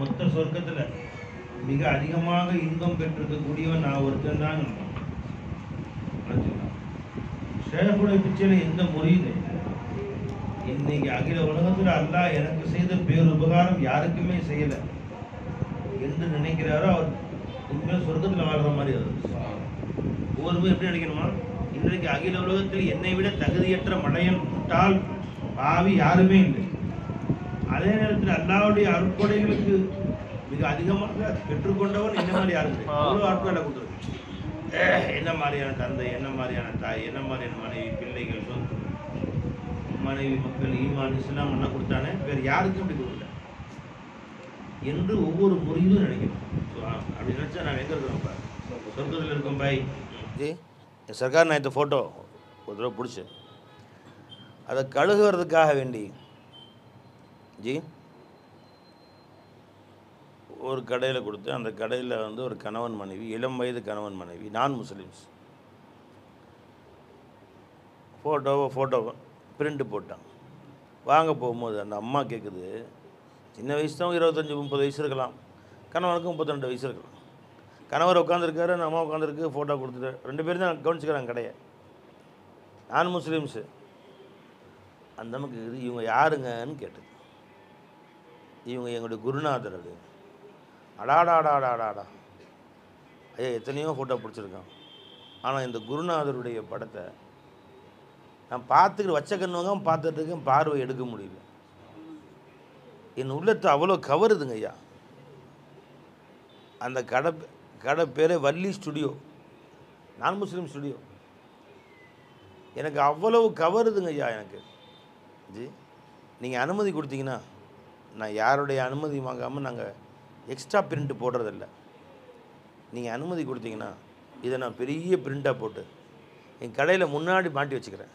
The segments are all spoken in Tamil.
மொத்த சொர்க்கத்தில் மிக அதிகமாக இன்பம் பெற்றிருக்கக்கூடியவன் நான் ஒருத்தன் தான். ஷேகுடைய பிச்சையில் எந்த முறையும் இன்னைக்கு அகில உலகத்தில் அல்லாஹ் எனக்கு செய்த பேருபகாரம் யாருக்குமே செய்யலை என்று நினைக்கிறாரோ அவர் உண்மையாக சொர்க்கத்தில் வாழ்கிற மாதிரி அது. ஒவ்வொருமே எப்படி நினைக்கணுமா, இன்றைக்கு அகில உலகத்தில் என்னை விட தகுதியற்ற மடையன் முட்டாள் பாவி யாருமே இல்லை. அதே நேரத்தில் அல்லாஹ்வுடைய அருட்கொடைகளுக்கு மிக அதிகமாக பெற்றுக்கொண்டவன் என்ன மாதிரி யாருக்கு அவ்வளோ அருட்கொடை கொடுத்துருக்கு. என்ன மாதிரியான தந்தை, என்ன மாதிரியான தாய், என்ன மாதிரியான மனைவி, பிள்ளைகள், சொத்து, மனைவி, மக்கள், ஈமான், இஸ்லாம் என்ன கொடுத்தானே வேறு யாருக்கும் அப்படி கொடுக்கல என்று ஒவ்வொரு முறையும் நினைக்கணும். அப்படி நினச்சா நான் எங்கே இருக்கிறோம், சொர்க்கத்தில் இருக்கோம் பாய். சர்க்கார் நான் இந்த ஃபோட்டோ ஒரு தடவை பிடிச்சேன், அதை கழுகுறதுக்காக வேண்டி ஜி ஒரு கடையில் கொடுத்து, அந்த கடையில் வந்து ஒரு கணவன் மனைவி, இளம் வயது கணவன் மனைவி, நான் முஸ்லீம்ஸ் ஃபோட்டோவை பிரிண்ட் போட்டான். வாங்க போகும்போது அந்த அம்மா கேட்குது, சின்ன வயசு தான் 25-30 வயசு இருக்கலாம், கணவனுக்கு 32 வயசு இருக்கலாம். கணவர் உட்காந்துருக்காரு, அந்த அம்மா உட்காந்துருக்கு, ஃபோட்டோ கொடுத்துட்டு 2 பேரும் தான் கவனிச்சுக்கிறாங்க கடையை. நான் முஸ்லீம்ஸு. அந்த அம்மா கேட்குது, இவங்க யாருங்கன்னு கேட்டது. இவங்க எங்களுடைய குருநாதர். அது அடாடாடாடாடாடா ஐயா, எத்தனையோ ஃபோட்டோ பிடிச்சிருக்கான், ஆனால் இந்த குருநாதருடைய படத்தை நான் பார்த்துக்கிட்டு வச்ச கண்ணுவாங்க பார்த்துட்டு இருக்கேன், பார்வை எடுக்க முடியல. என் உள்ளத்தை அவ்வளோ கவருதுங்க ஐயா. அந்த கடை பேரே வள்ளி ஸ்டுடியோ, நான் முஸ்லீம் ஸ்டுடியோ. எனக்கு அவ்வளவு கவருதுங்க ஐயா. எனக்கு ஜி நீங்கள் அனுமதி கொடுத்தீங்கன்னா, நான் யாருடைய அனுமதி வாங்காமல் நாங்கள் எக்ஸ்ட்ரா பிரிண்ட் போடுறதில்ல. நீங்கள் அனுமதி கொடுத்தீங்கன்னா இதை நான் பெரிய பிரிண்ட்டாக போட்டு என் கடையில் முன்னாடி மாட்டி வச்சுக்கிறேன்,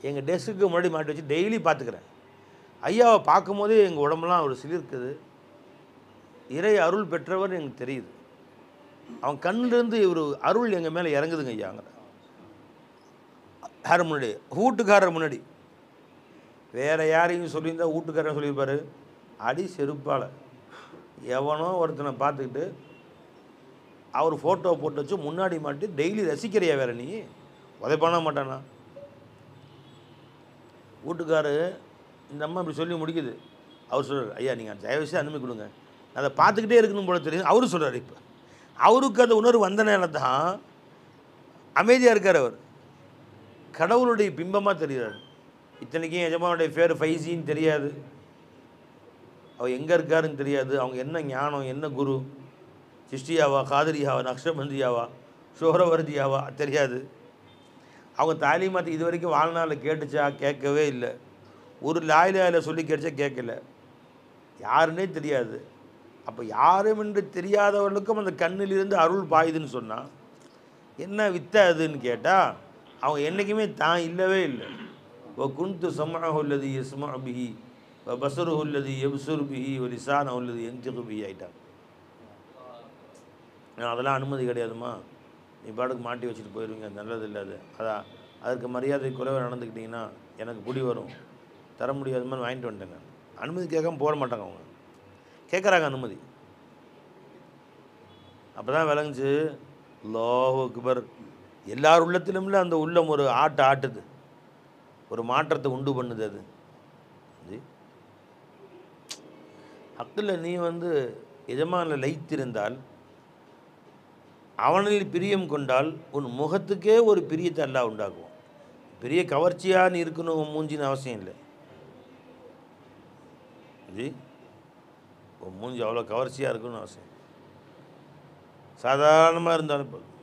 எங்கள் டெஸ்க்குக்கு முன்னாடி மாட்டி வச்சு டெய்லி பார்த்துக்கிறேன். ஐயாவை பார்க்கும்போதே எங்கள் உடம்புலாம் ஒரு சிலிர்க்குது. இறை அருள் பெற்றவர் எனக்கு தெரியுது. அவன் கண்ணிலேருந்து ஒரு அருள் எங்கள் மேலே இறங்குதுங்க ஐயாங்கிற. யார் முன்னாடி? வீட்டுக்காரர் முன்னாடி. வேறு யாரையும் சொல்லியிருந்தால் வீட்டுக்காரன் சொல்லியிருப்பார், அடி செருப்பால். எவனோ ஒருத்தனை பார்த்துக்கிட்டு அவர் ஃபோட்டோவை போட்டு வச்சு முன்னாடி மாட்டி டெய்லி ரசிக்கிறியா வேறு நீ? உதைப்பான மாட்டானா? வீட்டுக்காரு இந்த அம்மா இப்படி சொல்லி முடிக்குது. அவர் சொல்கிறார், ஐயா நீங்கள் தயவுசெய்து அனுமதி கொடுங்க, நான் அதை பார்த்துக்கிட்டே இருக்கணும் போல தெரியும். அவரு சொல்கிறார். இப்போ அவருக்கு அந்த உணர்வு வந்த நேரம் தான் அமைதியாக இருக்கார். அவர் கடவுளுடைய பிம்பமாக தெரிகிறார். இத்தனைக்கும் எஜமானுடைய பேர் ஃபைசின்னு தெரியாது, அவர் எங்கே இருக்காருன்னு தெரியாது, அவங்க என்ன ஞானம், என்ன குரு, சிஷ்டியாவா, காதிரியாவா, நக்ஷபந்தியாவா, சோரவர்தியாவா தெரியாது. அவங்க தாலிமாத்து இது வரைக்கும் வாழ்நாளில் கேட்டுச்சா? கேட்கவே இல்லை. ஒரு லாயில சொல்லி கேட்டுச்சா? கேட்கல. யாருன்னே தெரியாது. அப்போ யாரும் என்று தெரியாதவர்களுக்கும் அந்த கண்ணிலிருந்து அருள் பாயுதுன்னு சொன்னால் என்ன வித்தை அதுன்னு கேட்டால், அவங்க என்றைக்குமே தான் இல்லவே இல்லை. ஓ குந்து சமூக உள்ளது எஸ்மா பிஹி, பசரு உள்ளது எப்சுர் பிஹி, ஒரு லிசான உள்ளது என்ஜகு பிஹி ஆகிட்டாங்க. அதெல்லாம் அனுமதி கிடையாதுமா, நீ பாட்டுக்கு மாட்டி வச்சுட்டு போயிடுவீங்க, நல்லது இல்லை அது. அதான் அதுக்கு மரியாதை குறைவாக நடந்துக்கிட்டிங்கன்னா எனக்கு பிடி வரும், தர முடியாத மாதிரி வாங்கிட்டு வந்துட்டேன். நான் அனுமதி கேட்காம போட மாட்டாங்க, அவங்க கேட்குறாங்க அனுமதி. அப்போ தான் விளங்குச்சு அல்லாஹு அக்பர். எல்லார் உள்ளத்திலும்ல அந்த உள்ளம் ஒரு ஆட்டுது, ஒரு மாற்றத்தை உண்டு பண்ணுது. அது ஹக்கில் நீ வந்து எஜமானில் லைத்திருந்தால், அவனில் பிரியம் கொண்டால், உன் முகத்துக்கே ஒரு பிரியத்தை அல்லாஹ் உண்டாக்குவோம். பெரிய கவர்ச்சியாக நீ இருக்கணும் மூஞ்சின்னு அவசியம் இல்லை ஜி. உன் மூஞ்சி அவ்வளோ கவர்ச்சியாக இருக்கணும்னு அவசியம், சாதாரணமாக இருந்தாலும் போதும்.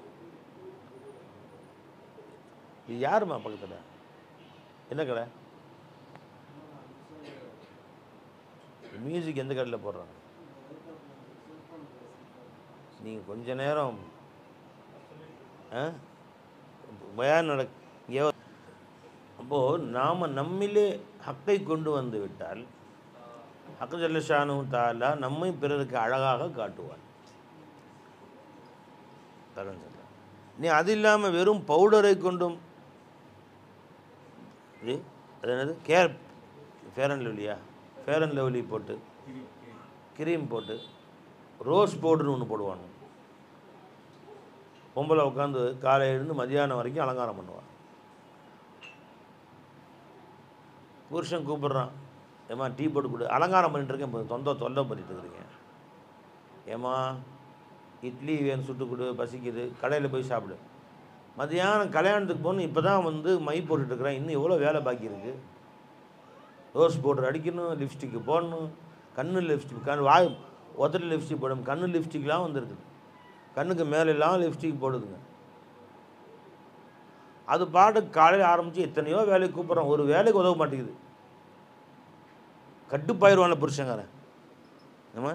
இது யாருமா பக்கத்தில்? என்ன கடை? மியூசிக் எந்த கடையில் போடுறாங்க? நீங்கள் கொஞ்ச நேரம் பயான் இங்கே. அப்போது நாம் நம்மிலே ஹக்கை கொண்டு வந்து விட்டால் ஹக்கு ஜல்ல ஷானு தஆலா நம்மை பிறருக்கு அழகாக காட்டுவார். நீ அது இல்லாமல் வெறும் பவுடரை கொண்டும், அது என்னது, ஃபேர் அண்ட் லவ்லியா, ஃபேர் அண்ட் லவ்லி போட்டு கிரீம் போட்டு ரோஸ் பவுடர்னு ஒன்று போடுவாங்க. பொம்பளை உட்காந்து காலையிலேருந்து மதியானம் வரைக்கும் அலங்காரம் பண்ணுவாள். புருஷன் கூப்பிட்றான், ஏம்மா டீ போட்டு கொடு. அலங்காரம் பண்ணிட்டுருக்கேன், இப்போ தொல்லை பண்ணிட்டு இருக்கிறீங்க. ஏம்மா இட்லி வேணும், சுட்டு கொடு, பசிக்குது, கடையில் போய் சாப்பிடு. மதியானம் கல்யாணத்துக்கு போகணும், இப்போ தான் வந்து மை போட்டுட்ருக்குறேன், இன்னும் எவ்வளோ வேலை பாக்கி இருக்குது. ரோஸ் பவுடர் அடிக்கணும், லிப்ஸ்டிக்கு போடணும், கண்ணு லிப்ஸ்டிக், வாய் ஒத்தடி லிப்ஸ்டிக் போடணும், கண்ணு லிப்ஸ்டிக்லாம் வந்துருக்குது, கண்ணுக்கு மேலெல்லாம் லிப்ஸ்டிக் போடுதுங்க. அது பாட்டுக்கு காலையில் ஆரம்பித்து எத்தனையோ வேலைக்கு கூப்பிட்றோம், ஒரு வேலைக்கு உதவ மாட்டேங்குது. கட்டுப்பாயிருவான புருஷங்காரன் நம்ம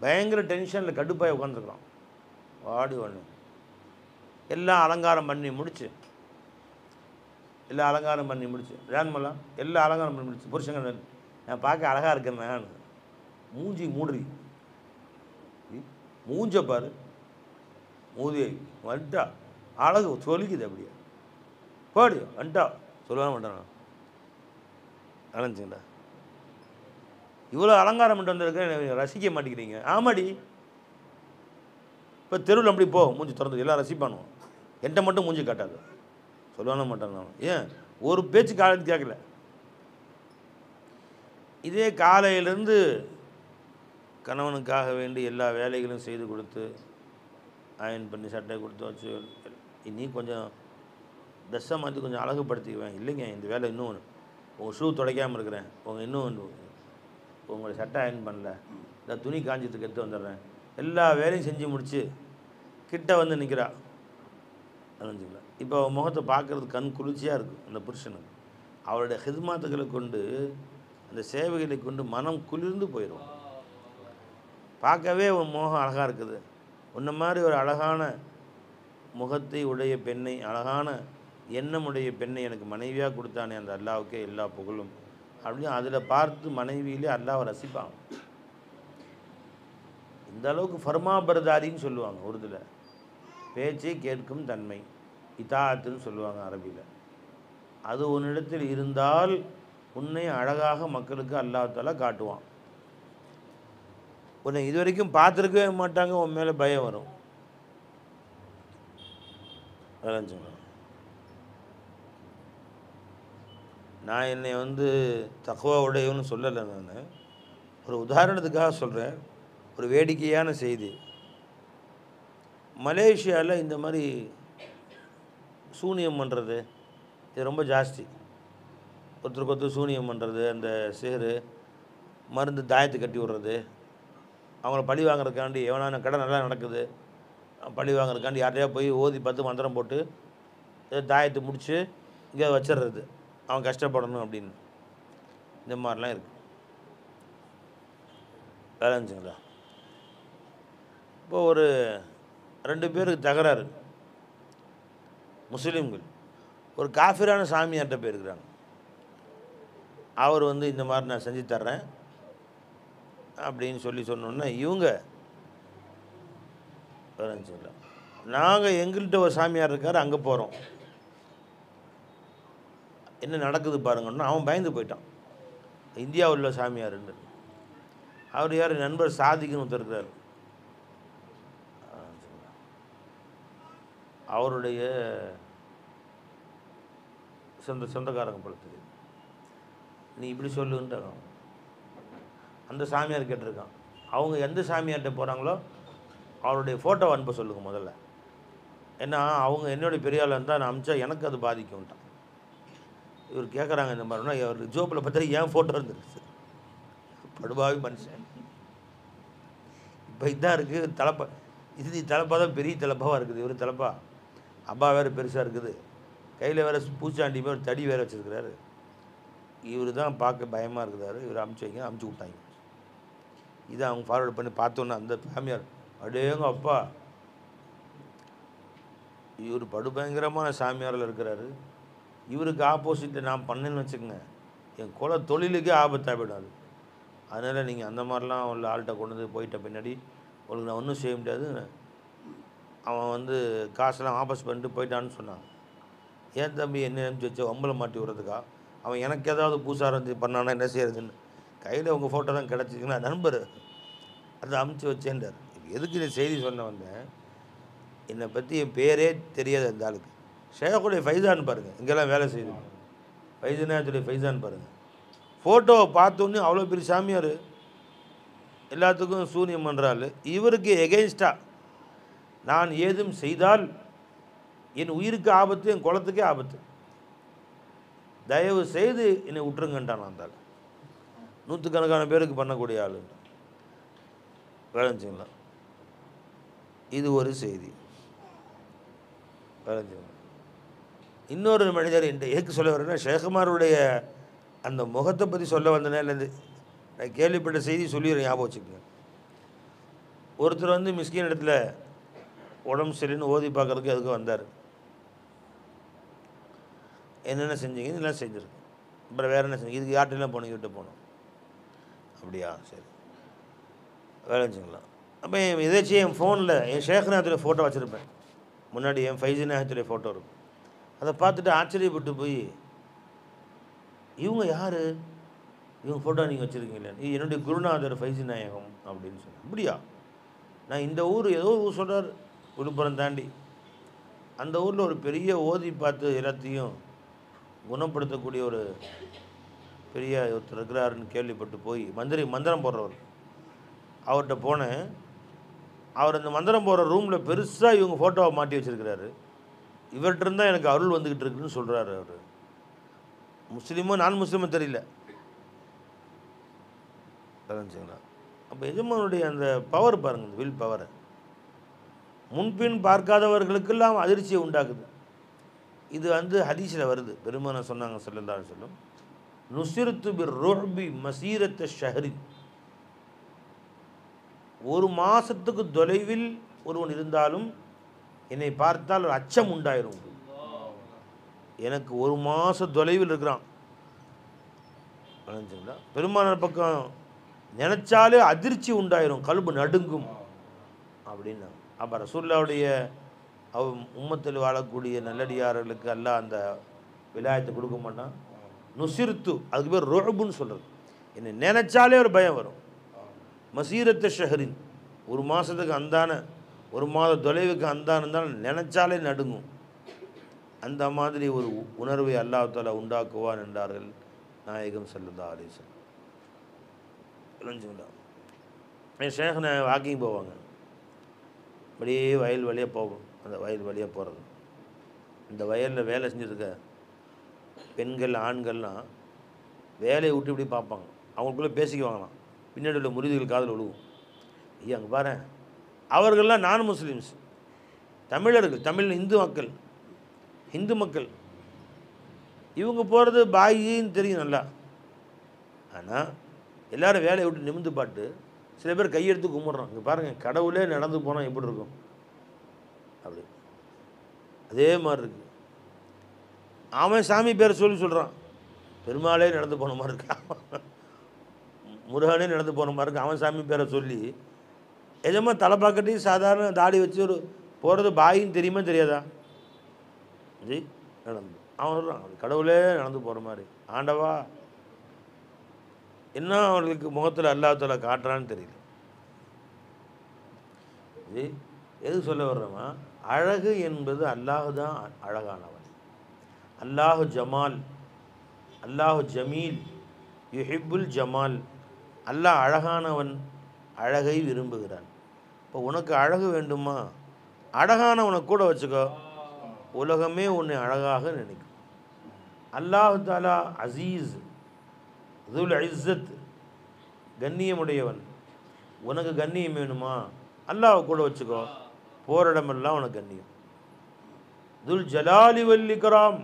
பயங்கர டென்ஷனில் கட்டுப்பாய் உட்காந்துருக்குறோம். வாடி ஒன்று எல்லாம் அலங்காரம் பண்ணி முடிச்சு ரேன்மெல்லாம் எல்லாம் அலங்காரம் பண்ணி முடிச்சு புருஷங்க நான் பார்க்க அழகாக இருக்கேன், நான் மூஞ்சி மூடுறி, மூஞ்ச பாரு, மூதியை வந்துட்டா அழகு சொல்லிக்குது, அப்படியே பாடி வந்துட்டா சொல்லுவாங்க மாட்டான். அலைஞ்சுங்களா இவ்வளோ அலங்காரம் பண்ணிட்டு வந்திருக்க, ரசிக்க மாட்டேங்கிறீங்க. ஆமாடி, இப்போ தெருவில் அப்படி போ, மூஞ்சி திறந்து எல்லாம் ரசிப்பானுவோம், என்கிட்ட மட்டும் மூஞ்சி காட்டாது சொல்லுவான மாட்டான். ஏன் ஒரு பேச்சு காலையில் கேட்கல. இதே காலையிலேருந்து கணவனுக்காக வேண்டி எல்லா வேலைகளும் செய்து கொடுத்து அயன் பண்ணி சட்டை கொடுத்து வச்சு, இன்னி கொஞ்சம் ட்ரெஸ்ஸை மாற்றி கொஞ்சம் அழகுப்படுத்திக்குவேன். இல்லைங்க இந்த வேலை இன்னும் உங்கள் ஷூ துடைக்காமல் இருக்கிறேன், இன்னும் உங்களை சட்டை அயன் பண்ணல, இந்த துணி காஞ்சத்துக்கு எடுத்து வந்துடுறேன், எல்லா வேலையும் செஞ்சு முடித்து கிட்ட வந்து நிற்கிறா. அலைஞ்சுங்களா இப்போ முகத்தை பார்க்குறது கண் குளிர்ச்சியாக இருக்கும் அந்த புருஷனுக்கு. அவருடைய ஹித்மாத்துகளை கொண்டு, அந்த சேவைகளை கொண்டு மனம் குளிர்ந்து போயிடும். பார்க்கவே ஒரு முகம் அழகாக இருக்குது. உன்ன மாதிரி ஒரு அழகான முகத்தை உடைய பெண்ணை, அழகான எண்ணமுடைய பெண்ணை எனக்கு மனைவியாக கொடுத்தானே அந்த அல்லாவுக்கே எல்லா புகழும் அப்படின்னு அதில் பார்த்து மனைவியிலே அல்லாவை ரசிப்பாங்க. இந்த அளவுக்கு ஃபர்மாபர்தாரின்னு சொல்லுவாங்க உருதுல, பேச்சை கேட்கும் தன்மை, இதாத்துன்னு சொல்லுவாங்க அரபியில். அது உன்னிடத்தில் இருந்தால் உன்னை அழகாக மக்களுக்கு அல்லாஹ் தஆலா காட்டுவான். உன்னை இது வரைக்கும் பார்த்துருக்கவே மாட்டாங்க, உன் மேலே பயம் வரும். சொல்லுங்கள். நான் என்னை வந்து தக்வா உடையவன்னு சொல்லலை, நான் ஒரு உதாரணத்துக்காக சொல்கிறேன். ஒரு வேடிக்கையான செய்தி, மலேசியாவில் இந்த மாதிரி சூனியம் பண்ணுறது இது ரொம்ப ஜாஸ்தி. ஒருத்தருக்கு சூனியம் பண்ணுறது, அந்த சிஹரு மருந்து தாயத்தை கட்டி விடுறது, அவங்கள பழி வாங்குறதுக்காண்டி, எவனான கடை நல்லா நடக்குது பழி வாங்குறதுக்காண்டி யார்ட்டையா போய் ஓதி 10 மந்திரம் போட்டு தாயத்தை முடித்து இங்கே வச்சிடுறது, அவன் கஷ்டப்படணும் அப்படின்னு. இந்த மாதிரிலாம் இருக்குது. வேலைஞ்சுங்களா இப்போது ஒரு 2 பேருக்கு தகராறு, முஸ்லீம்கள் ஒரு காஃபிரான சாமியார்கிட்ட போயிருக்கிறாங்க. அவர் வந்து இந்த மாதிரி நான் செஞ்சு தர்றேன் அப்படின்னு சொன்னோன்னே இவங்க வேலைஞ்சுங்களா நாங்கள் எங்கள்கிட்ட ஒரு சாமியார் இருக்கார், அங்கே போகிறோம், என்ன நடக்குது பாருங்கன்னா அவன் பயந்து போயிட்டான். இந்தியாவில் உள்ள சாமியார்ன்னு அவர் யார், நண்பர் சாதிக்குன்னு ஒருத்தர் இருக்கிறார், அவருடைய சொந்தக்காரங்க பழத்துக்கு நீ இப்படி சொல்லுன்ட்டாங்க. அந்த சாமியார் கேட்டிருக்கான், அவங்க எந்த சாமியார்கிட்ட போகிறாங்களோ அவருடைய ஃபோட்டோவை அனுப்ப சொல்லுங்க முதல்ல, ஏன்னா அவங்க என்னுடைய பெரிய ஆள் இருந்தால் நான் அனுப்பிச்சா எனக்கு அது பாதிக்கும்ட்டான். இவர் கேட்குறாங்க இந்த மாதிரினா, அவர் ஜோப்பில் பார்த்தா ஏன் ஃபோட்டோ இருந்துருக்கு, படுபாவி மனுஷன். இப்போ இதான் இருக்குது தலைப்பா, இது தலைப்பா தான் பெரிய தலைப்பாவாக இருக்குது. இவர் தலைப்பா அப்பா வேறு பெருசாக இருக்குது, கையில் வேறு பூச்சாண்டி ஒரு தடி வேறு வச்சுருக்கிறாரு. இவர் தான் பார்க்க பயமாக இருக்கிறாரு. இவர் அமுச்சு வைங்க, அமுச்சு விட்டாங்க. இதை அவங்க ஃபார்வர்ட் பண்ணி பார்த்தோன்னே அந்த ஃபேமிலியார் அடேங்க அப்பா, இவர் படுபயங்கரமான சாமியாரில் இருக்கிறாரு, இவருக்கு ஆப்போசிட்டில் நான் பண்ணேன்னு வச்சுக்கோங்க, என் குல தொழிலுக்கே ஆபத்தாக போயிடாது. அதனால் நீங்கள் அந்த மாதிரிலாம் உள்ள ஆள்கிட்ட கொண்டு வந்து போயிட்ட பின்னாடி உங்களுக்கு நான் ஒன்றும் செய்ய முடியாது. அவன் வந்து காசெல்லாம் வாபஸ் பண்ணிட்டு போயிட்டான்னு சொன்னாங்க. ஏன் தம்பி என்ன அனுப்பிச்சி வச்ச வம்பளை மாட்டி விட்றதுக்கா, அவன் எனக்கு ஏதாவது பூசாரம் பண்ணானா என்ன செய்யறதுன்னு. கையில் உங்கள் ஃபோட்டோ தான் கிடச்சிங்கன்னா நண்பர் அதை அமுச்சு வச்சேன்றார். எதுக்கு இந்த செய்தி சொன்ன வந்தேன், என்னை பற்றி என் பேரே தெரியாது அந்த ஆளுக்கு. ஷேகுடைய ஃபைசான் பாருங்கள், இங்கெல்லாம் வேலை செய்யுது, ஃபைசனாத்துடைய ஃபைசான் பாருங்கள். ஃபோட்டோவை பார்த்தோன்னே அவ்வளோ பெரிய சாமியார், எல்லாத்துக்கும் சூனியம் பண்ணுறாள். இவருக்கு எகெயின்ஸ்டாக நான் ஏதும் செய்தால் என் உயிருக்கு ஆபத்து, என் குலத்துக்கே ஆபத்து, தயவு செய்து என்னை விட்டுருங்கன்ட்டான். வந்தால் நூற்றுக்கணக்கான பேருக்கு பண்ணக்கூடிய ஆள் விளைஞ்சிங்களா. இது ஒரு செய்தி விளைஞ்சிங்களா. இன்னொரு மனிதர் எதுக்கு சொல்ல வரேன்னா, ஷேகுமாருடைய அந்த முகத்தை பற்றி சொல்ல வந்தனே இல்லைந்து நான் கேள்விப்பட்ட செய்தி சொல்லிடுறேன், ஞாபகம் வச்சுக்கோங்க. ஒருத்தர் வந்து மிஸ்கின் இடத்துல உடம்பு சரின்னு ஓதி பார்க்குறதுக்கு அதுக்கு வந்தார். என்னென்ன செஞ்சீங்க, இதெல்லாம் செஞ்சுருக்கு, அப்புறம் வேறு என்ன செஞ்சீங்க, இதுக்கு யார்ட்டெல்லாம் போனீங்க, கிட்ட போனோம். அப்படியா, சரி வேலைஞ்சுங்களா. அப்போ எதாச்சும் என் ஃபோனில் என் ஷேக்நாத்துடைய ஃபோட்டோ வச்சுருப்பேன், முன்னாடி என் ஃபைசிநாத்துடைய ஃபோட்டோ இருக்கும். அதை பார்த்துட்டு ஆச்சரியப்பட்டு போய், இவங்க யார், இவங்க ஃபோட்டோ நீங்கள் வச்சுருக்கீங்களே, என்னுடைய குருநாதர் ஃபைசி நாயகம் அப்படின்னு சொன்னேன். அப்படியா, நான் இந்த ஊர் ஏதோ ஊர் சொல்கிறார், விழுப்புரம் தாண்டி, அந்த ஊரில் ஒரு பெரிய ஓதி பார்த்து எல்லாத்தையும் குணப்படுத்தக்கூடிய ஒரு பெரிய ஒருத்தர் இருக்கிறாருன்னு கேள்விப்பட்டு போய் மந்திரம் போடுறவர் அவர்கிட்ட போனேன். அவர் அந்த மந்திரம் போடுற ரூமில் பெருசாக இவங்க ஃபோட்டோவை மாட்டி வச்சுருக்கிறாரு. இவர்கிட்ட இருந்தால் எனக்கு அருள் வந்துக்கிட்டு இருக்குன்னு சொல்கிறாரு. அவர் முஸ்லீமோ நான் முஸ்லீமோ தெரியல. சரிங்களா. அப்போ எஜமானுடைய அந்த பவர் பாருங்கள், இந்த வில் பவரை முன்பின் பார்க்காதவர்களுக்கெல்லாம் அதிர்ச்சியை உண்டாக்குது. இது வந்து ஹதீஸில் வருது, பெருமான சொன்னாங்க ஸல்லல்லாஹு அலைஹி வஸல்லம், நுசிர்து பிர் ருஹ்பி மசீரத்த ஷஹரி, ஒரு மாதத்துக்கு தொலைவில் ஒருவன் இருந்தாலும் என்னை பார்த்தால் ஒரு அச்சம் உண்டாயிரும். எனக்கு ஒரு மாத தொலைவில் இருக்கிறான், பெருமானார் பக்கம் நினச்சாலே அதிர்ச்சி உண்டாயிரும், கல்பு நடுங்கும் அப்படின்னா. அப்போ ரசூலுல்லாஹ்வுடைய உம்மத்தில் வாழக்கூடிய நல்லடியார்களுக்கு அல்லாஹ் அந்த விலாயத்தை கொடுக்க மாட்டான். நுசிர்த்து, அதுக்கு பேர் ருஹ்புன்னு சொல்கிறது. என்னை நினச்சாலே ஒரு பயம் வரும். மசீரத்த ஷஹரின், ஒரு மாதத்துக்கு அந்தான, ஒரு மாத தொலைவுக்கு அந்தான இருந்தாலும் நினச்சாலே நடுங்கும். அந்த மாதிரி ஒரு உணர்வை அல்லாஹ் தஆலா உண்டாக்குவான் என்றார்கள் நாயகம் ஸல்லல்லாஹு அலைஹி வஸல்லம். என் ஷேக்னா வாக்கிங் போவாங்க, அப்படியே வயல் வழியாக போகும். அந்த வயல் வழியாக போகிறது, இந்த வயலில் வேலை செஞ்சுருக்க பெண்கள் ஆண்கள்லாம் வேலையை விட்டு இப்படி பார்ப்பாங்க, அவங்களுக்குள்ளே பேசிக்குவாங்களாம். பின்னாடி உள்ள முறிவுகள் காதில் விழுவும். ஐயா அங்கே பாரு, அவர்கள்லாம் நான் முஸ்லீம்ஸ், தமிழர்கள், தமிழ் இந்து மக்கள், இவங்க போகிறது பாயின்னு தெரியும் நல்லா. ஆனால் எல்லோரும் வேலையை விட்டு நிமிந்து பாட்டு சில பேர் கையெடுத்து கும்பிட்றோம். இங்கே பாருங்கள், கடவுளே நடந்து போனால் எப்படி இருக்கும் அப்படி, அதே மாதிரி இருக்குது. அவன் சாமி பேரை சொல்கிறான், பெருமாளே நடந்து போன மாதிரி இருக்கான், முருகனே நடந்து போன மாதிரி இருக்கு. அவன் சாமி பேரை சொல்லி எஜமா தலை பார்க்கட்டையும் சாதாரண தாடி வச்சு ஒரு போகிறது பாயின்னு தெரியுமா தெரியாதா? ஜி நடந்து அவன் சொல்கிறான், கடவுளே நடந்து போகிற மாதிரி. ஆண்டவா என்ன அவர்களுக்கு முகத்தில் அல்லாஹ் தஆலா காட்டுறான்னு தெரியல. ஜி எது சொல்ல வர்றோமா, அழகு என்பது அல்லாஹ் தான் அழகானவன். அல்லாஹு ஜமால், அல்லாஹு ஜமீல், யுஹிப்புல் ஜமால். அல்லாஹ் அழகானவன், அழகை விரும்புகிறான். இப்போ உனக்கு அழகு வேண்டுமா, அழகானவனை கூட வச்சுக்கோ, உலகமே உன்னை அழகாக நினைக்கும். அல்லாஹு தஆலா அசீஸ், துல் இஸ்ஸத், கண்ணியமுடையவன். உனக்கு கண்ணியம் வேணுமா, அல்லாஹ் கூட வச்சுக்கோ, போகிற இடமெல்லாம் உனக்கு கண்ணியம். துல் ஜலாலி வல் இக்ராம்,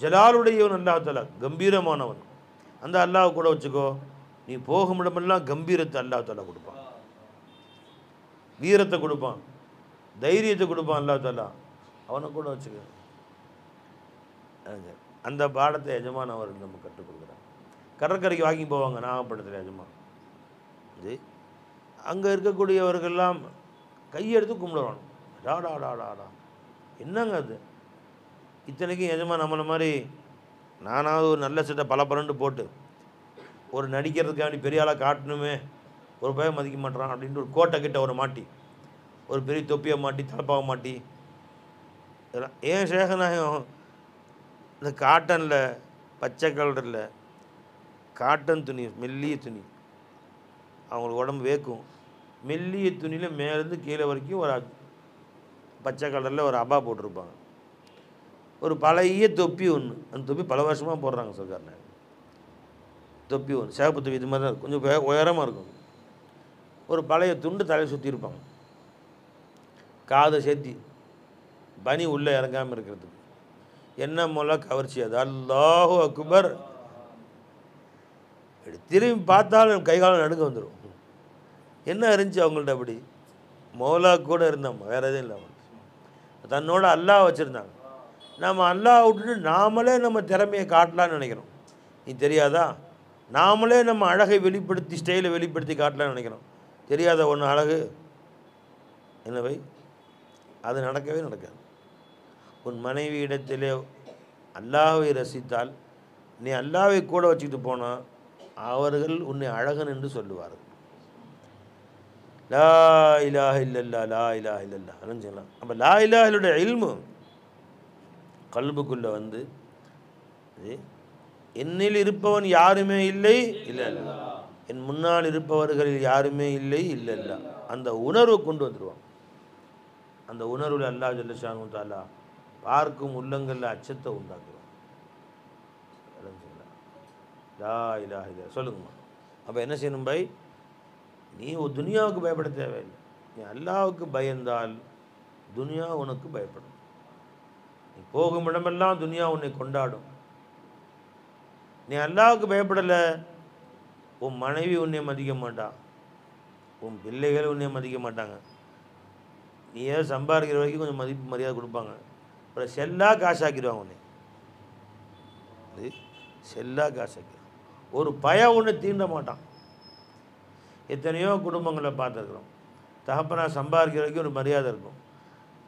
ஜலாலுடையவன் அல்லாஹ் தஆலா, கம்பீரமானவன். அந்த அல்லாஹ் கூட வச்சுக்கோ, நீ போகும் இடமெல்லாம் கம்பீரத்தை அல்லாஹ் தஆலா கொடுப்பான், வீரத்தை கொடுப்பான், தைரியத்தை கொடுப்பான் அல்லாஹ் தஆலா. அவனை கூட வச்சுக்க. அந்த பாடத்தை எஜமான் அவர்கள் நம்ம கற்றுக் கொடுக்குறாங்க. கடற்கரைக்கு வாக்கிங் போவாங்க நாகப்பட்டினத்தில் எஜமான். இது அங்கே இருக்கக்கூடியவர்கள்லாம் கையெடுத்து கும்பிடுவாங்க. டாடாடாடாடா என்னங்க அது, இத்தனைக்கும் எஜமான் நம்மளை மாதிரி நானாவது ஒரு நல்ல சட்டை பல பலண்டு போட்டு ஒரு நடிக்கிறதுக்காண்டி பெரிய ஆளாக காட்டணுமே ஒரு பையன் மதிக்க மாட்டான் அப்படின்ட்டு ஒரு கோட்டை கிட்ட ஒரு மாட்டி, ஒரு பெரிய தொப்பியை மாட்டி, தலப்பாவை மாட்டி, இதெல்லாம் ஏன் சேகநாயகம் இந்த காட்டனில், பச்சை கலரில் காட்டன் துணி, மெல்லிய துணி, அவங்களுக்கு உடம்பு வேக்கும், மெல்லிய துணியில் மேலேருந்து கீழே வரைக்கும் ஒரு பச்சை கலரில் ஒரு அபா போட்டிருப்பாங்க, ஒரு பழைய தொப்பி ஒன்று, அந்த தொப்பி பல வருஷமாக போடுறாங்க சர்க்கார் தொப்பி ஒன்று, சேகப்பு தொப்பி இது மாதிரி தான் இருக்கும், கொஞ்சம் உயரமாக இருக்கும், ஒரு பழைய துண்டு தலையை சுற்றி இருப்பாங்க, காதை சேர்த்தி பனி உள்ளே இறங்காமல் இருக்கிறதுக்கு. என்ன மூலம் கவர்ச்சி அது, அல்லாஹு அக்பர். திரும்பி பார்த்தாலும் கைகாலம் நடுங்க வந்துடும். என்ன இருந்துச்சு அவங்கள்ட்ட? அப்படி மௌலா கூட இருந்தாங்க, வேறு எதுவும் இல்லாமல் தன்னோட அல்லாஹ் வச்சுருந்தாங்க. நம்ம அல்லாஹ் விட்டுட்டு நாமளே நம்ம திறமையை காட்டலான்னு நினைக்கிறோம். நீ தெரியாதா? நாமளே நம்ம அழகை வெளிப்படுத்தி, ஸ்டைலை வெளிப்படுத்தி காட்டலான்னு நினைக்கிறோம். தெரியாத ஒன்று அழகு என்னவை? அது நடக்கவே நடக்காது. உன் மனைவி இடத்திலே அல்லாஹ்வை ரசித்தால், நீ அல்லாஹ்வை கூட வச்சுக்கிட்டு போனால் அவர்கள் உன்னை அழகன் என்று சொல்லுவார்கள். லா இலாஹ இல்லல்லா, லா இலாஹ இல்லல்லா சொல்லலாம். அப்போ லா இலாஹுடைய இல்மு கல்புக்குள்ளே வந்து, என்னில் இருப்பவன் யாருமே இல்லை இல்லல்லா, என் முன்னால் இருப்பவர்களில் யாருமே இல்லை இல்லல்லா, அந்த உணர்வை கொண்டு வந்துடுவான். அந்த உணர்வில் அல்லாஹ் ஜல்ல ஷானு தஆலா பார்க்கும் உள்ளங்களில் அச்சத்தை உண்டாக்குவான். லா இலாஹ இல்லல்லா சொல்லுங்கம்மா. அப்போ என்ன செய்யணும் பை? நீ துனியாவுக்கு பயப்பட தேவையில்லை. நீ அல்லாஹ்வுக்கு பயந்தால் துனியா உனக்கு பயப்படும். நீ போகும் இடமெல்லாம் துனியா உன்னை கொண்டாடும். நீ அல்லாஹ்வுக்கு பயப்படலை, உன் மனைவி உன்னை மதிக்க மாட்டான், உன் பிள்ளைகள் உன்னை மதிக்க மாட்டாங்க. நீ ஏன் சம்பாதிக்கிற வரைக்கும் கொஞ்சம் மதிப்பு மரியாதை கொடுப்பாங்க, அப்புறம் செல்லா காசாக்கிடுவாங்க உன்னை. செல்லா காசாக்கிடுவான். ஒரு பய ஒன்று தீண்ட மாட்டான். எத்தனையோ குடும்பங்களை பார்த்துருக்குறோம். தகப்பனா சம்பாதிக்கிற வரைக்கும் ஒரு மரியாதை இருக்கும்.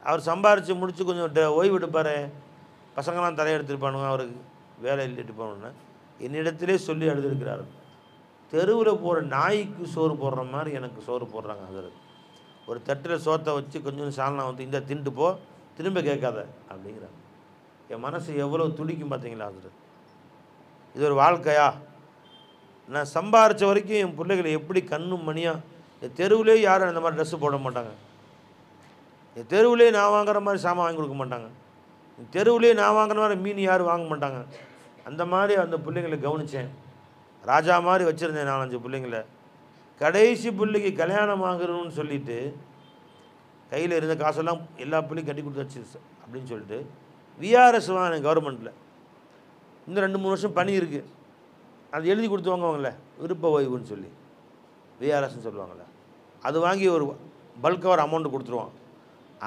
அவர் சம்பாரித்து முடித்து கொஞ்சம் ஓய்வு எடுப்பார், பசங்களாம் தலையெடுத்துருப்பானுங்க, அவருக்கு வேலை இல்லைட்டு போகணுன்னு என்னிடத்திலே சொல்லி எழுதியிருக்கிறாரு. தெருவில் போகிற நாய்க்கு சோறு போடுற மாதிரி எனக்கு சோறு போடுறாங்க. அதில் ஒரு தட்டில் சோத்தை வச்சு கொஞ்சம் சால்னா வந்து இந்த தின்ட்டு போ, திரும்ப கேட்காத அப்படிங்கிறாங்க. என் மனசு எவ்வளோ துடிக்கும் பார்த்தீங்களா? அதில் இது ஒரு வாழ்க்கையா? நான் சம்பாரித்த வரைக்கும் என் பிள்ளைகளை எப்படி கண்ணும் மணியாக, என் தெருவிலே யாரும் அந்த மாதிரி ட்ரெஸ்ஸு போட மாட்டாங்க, என் தெருவிலே நான் வாங்குற மாதிரி சாமான் வாங்கி கொடுக்க மாட்டாங்க, என் தெருவிலே நான் வாங்குற மாதிரி மீன் யாரும் வாங்க மாட்டாங்க. அந்த மாதிரி அந்த பிள்ளைங்களை கவனித்தேன். ராஜா மாதிரி வச்சுருந்தேன் 4-5 பிள்ளைங்களை. கடைசி பிள்ளைக்கு கல்யாணம் ஆகணும்னு சொல்லிவிட்டு கையில் இருந்த காசெல்லாம் எல்லா பிள்ளையும் கட்டி கொடுத்தாச்சு அப்படின்னு சொல்லிட்டு விஆர்எஸ் வாங்கினேன் கவர்மெண்ட்டில். இன்னும் 2-3 வருஷம் பணி இருக்குது, அது எழுதி கொடுத்து வாங்குவாங்களே விருப்ப ஓய்வுன்னு சொல்லி, விஆர்எஸ்ன்னு சொல்லுவாங்கள்ல, அது வாங்கி ஒரு பல்க் கவர் அமௌண்ட்டு கொடுத்துருவான்.